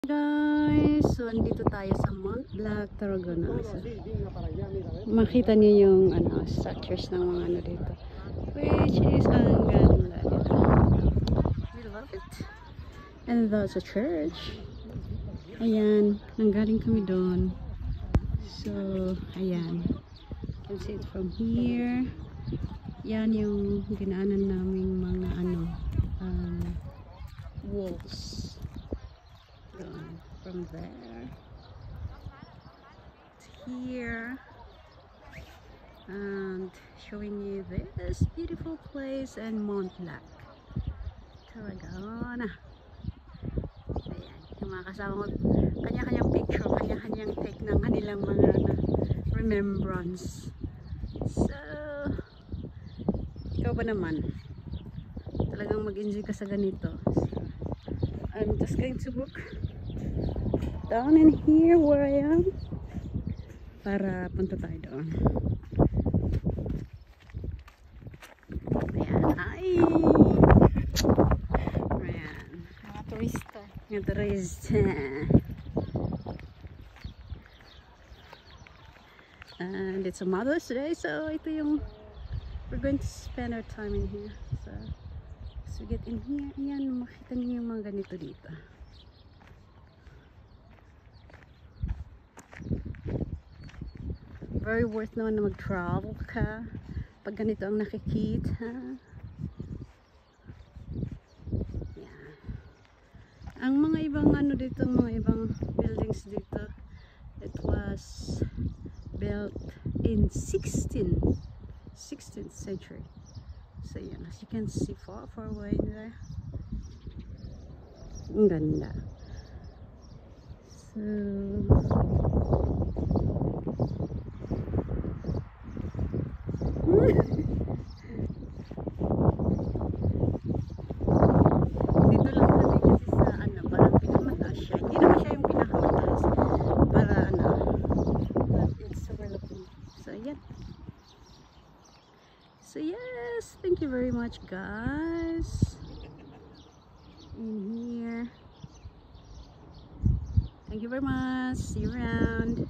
Guys, so andito tayo sa Mount Black, Tarragona. So, makita niyo yung structures ng mga dito, which is ang ganda nila. We love it. And that's a church. Ayan, nanggaling kami doon. So, ayan. You can see it from here. Yan yung ginaanan naming mga walls. From there to here, and showing you this beautiful place and Mount Black, Tarragona. Ayan, yung mga kasama ko, kanya-kanyang picture, kanya-kanyang take ng kanilang mga remembrance. So, ikaw ba naman? Talagang mag-enjoy ka sa ganito. I'm just going to book down in here where I am para punta tayo doon. Ayan, ay! Ayan, mga turista. Mga turista. And it's a Mother's Day, so ito yung we're going to spend our time in here. So, as we get in here, ayan, makita niyo yung mga ganito dito. Very worth naman na mag-travel ka pag ganito ang nakikita. Yeah. Ang mga ibang dito, mga ibang buildings dito, it was built in 16th century. So yan, as you can see far away there. Ang ganda. So dito lang kami kasi sa parang pinakamataas siya. Hindi naman siya yung pinakamataas para but it's overlooking. So yan. So yes, thank you very much guys in here. Thank you very much. See you around.